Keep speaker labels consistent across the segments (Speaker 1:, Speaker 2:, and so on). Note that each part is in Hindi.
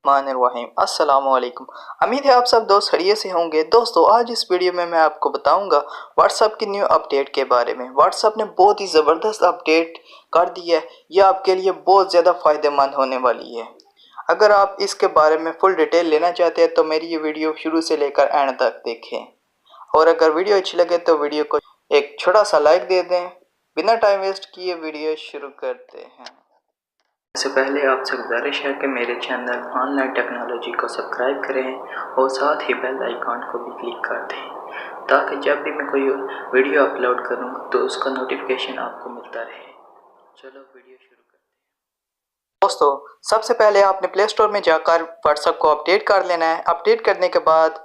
Speaker 1: रहीम अस्सलामुअलैकुम। उम्मीद है आप सब दोस्त खैरियत से होंगे। दोस्तों आज इस वीडियो में मैं आपको बताऊंगा व्हाट्सएप की न्यू अपडेट के बारे में। व्हाट्सएप ने बहुत ही ज़बरदस्त अपडेट कर दी है। यह आपके लिए बहुत ज़्यादा फ़ायदेमंद होने वाली है। अगर आप इसके बारे में फुल डिटेल लेना चाहते हैं तो मेरी ये वीडियो शुरू से लेकर एंड तक देखें, और अगर वीडियो अच्छी लगे तो वीडियो को एक छोटा सा लाइक दे दें। बिना टाइम वेस्ट किए वीडियो शुरू करते हैं। इससे पहले आपसे गुजारिश है कि मेरे चैनल ऑनलाइन टेक्नोलॉजी को सब्सक्राइब करें और साथ ही बेल आइकॉन को भी क्लिक कर दें, ताकि जब भी मैं कोई वीडियो अपलोड करूं तो उसका नोटिफिकेशन आपको मिलता रहे। चलो वीडियो शुरू करते हैं। दोस्तों सबसे पहले आपने प्ले स्टोर में जाकर व्हाट्सएप को अपडेट कर लेना है। अपडेट करने के बाद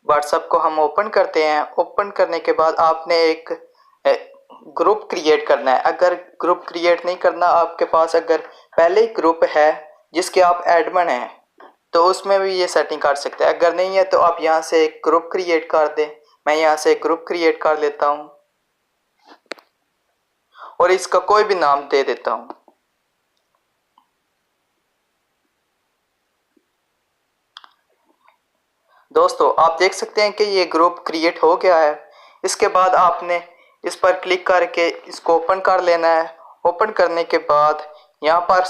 Speaker 1: व्हाट्सएप को हम ओपन करते हैं। ओपन करने के बाद आपने एक ग्रुप क्रिएट करना है। अगर ग्रुप क्रिएट नहीं करना, आपके पास अगर पहले ही ग्रुप है जिसके आप एडमिन हैं तो उसमें भी ये सेटिंग कर सकते हैं। अगर नहीं है तो आप यहाँ से एक ग्रुप क्रिएट कर दें। मैं यहाँ से एक ग्रुप क्रिएट कर लेता हूँ और इसका कोई भी नाम दे देता हूँ। दोस्तों आप देख सकते हैं कि ये ग्रुप क्रिएट हो गया है। इसके बाद आपने इस पर क्लिक करके इसको ओपन कर लेना है। ओपन करने के बाद यहाँ पर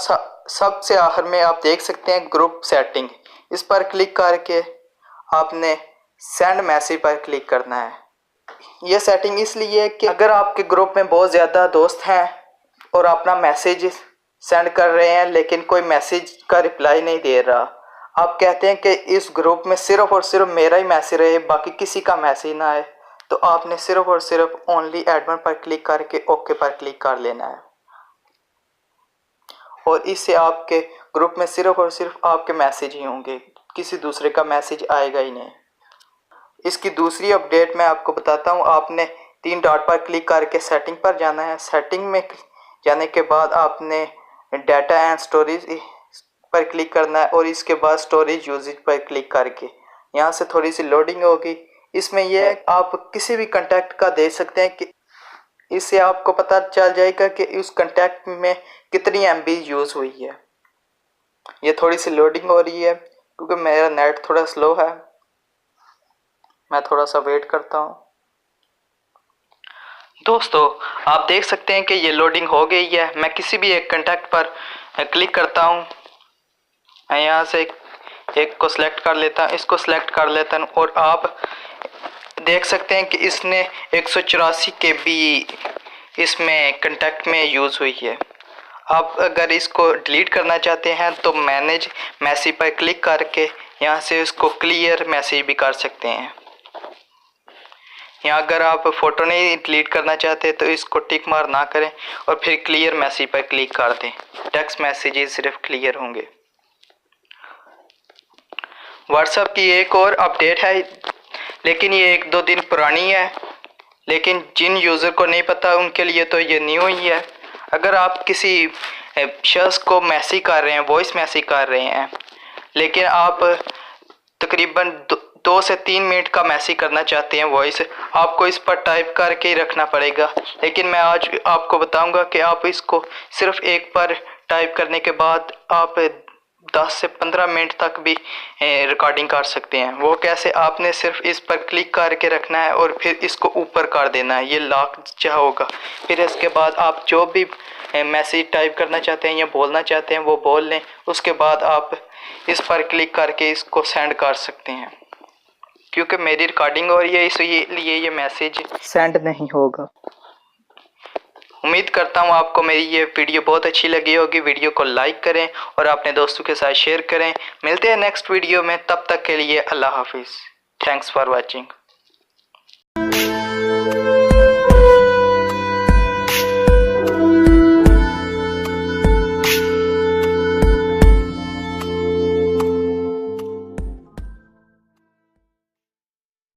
Speaker 1: सबसे आखिर में आप देख सकते हैं ग्रुप सेटिंग। इस पर क्लिक करके आपने सेंड मैसेज पर क्लिक करना है। यह सेटिंग इसलिए है कि अगर आपके ग्रुप में बहुत ज़्यादा दोस्त हैं और अपना मैसेज सेंड कर रहे हैं लेकिन कोई मैसेज का रिप्लाई नहीं दे रहा, आप कहते हैं कि इस ग्रुप में सिर्फ और सिर्फ मेरा ही मैसेज रहे, बाकी किसी का मैसेज ना आए, तो आपने सिर्फ और सिर्फ ओनली एडमिन पर क्लिक करके ओके पर क्लिक कर लेना है और इससे आपके ग्रुप में सिर्फ और सिर्फ आपके मैसेज ही होंगे, किसी दूसरे का मैसेज आएगा ही नहीं। इसकी दूसरी अपडेट मैं आपको बताता हूँ। आपने 3 डॉट पर क्लिक करके सेटिंग पर जाना है। सेटिंग में जाने के बाद आपने डाटा एंड स्टोरेज पर क्लिक करना है और इसके बाद स्टोरेज यूजेज पर क्लिक करके यहाँ से थोड़ी सी लोडिंग होगी। इसमें यह आप किसी भी कंटेक्ट का दे सकते हैं कि इससे आपको पता चल जाएगा कि उस कंटेक्ट में कितनी MB यूज़ हुई है। ये थोड़ी सी लोडिंग हो रही है क्योंकि मेरा नेट थोड़ा स्लो है। मैं थोड़ा सा वेट करता हूँ। दोस्तों आप देख सकते हैं कि ये लोडिंग हो गई है। मैं किसी भी एक कांटेक्ट पर क्लिक करता हूँ। मैं यहाँ से एक को सिलेक्ट कर लेता हूँ, इसको सिलेक्ट कर लेता हूँ और आप देख सकते हैं कि इसने 184 KB इसमें कांटेक्ट में यूज़ हुई है। आप अगर इसको डिलीट करना चाहते हैं तो मैनेज मैसेज पर क्लिक करके यहाँ से इसको क्लियर मैसेज भी कर सकते हैं। यहाँ अगर आप फ़ोटो नहीं डिलीट करना चाहते तो इसको टिक मार ना करें और फिर क्लियर मैसेज पर क्लिक कर दें। टेक्स्ट मैसेजेस सिर्फ क्लियर होंगे। व्हाट्सएप की एक और अपडेट है, लेकिन ये 1-2 दिन पुरानी है, लेकिन जिन यूज़र को नहीं पता उनके लिए तो ये न्यू ही है। अगर आप किसी शख्स को मैसेज कर रहे हैं, वॉइस मैसेज कर रहे हैं, लेकिन आप तकरीबन 2 से 3 मिनट का मैसेज करना चाहते हैं वॉइस, आपको इस पर टाइप करके ही रखना पड़ेगा। लेकिन मैं आज आपको बताऊंगा कि आप इसको सिर्फ एक पर टाइप करने के बाद आप 10 से 15 मिनट तक भी रिकॉर्डिंग कर सकते हैं। वो कैसे, आपने सिर्फ इस पर क्लिक करके रखना है और फिर इसको ऊपर कर देना है, ये लॉक चाह होगा। फिर इसके बाद आप जो भी मैसेज टाइप करना चाहते हैं या बोलना चाहते हैं वो बोल लें। उसके बाद आप इस पर क्लिक करके इसको सेंड कर सकते हैं। क्योंकि मेरी रिकॉर्डिंग हो रही है इसलिए ये मैसेज सेंड नहीं होगा। उम्मीद करता हूँ आपको मेरी ये वीडियो बहुत अच्छी लगी होगी। वीडियो को लाइक करें और अपने दोस्तों के साथ शेयर करें। मिलते हैं नेक्स्ट वीडियो में, तब तक के लिए अल्लाह हाफिज़। Thanks for watching.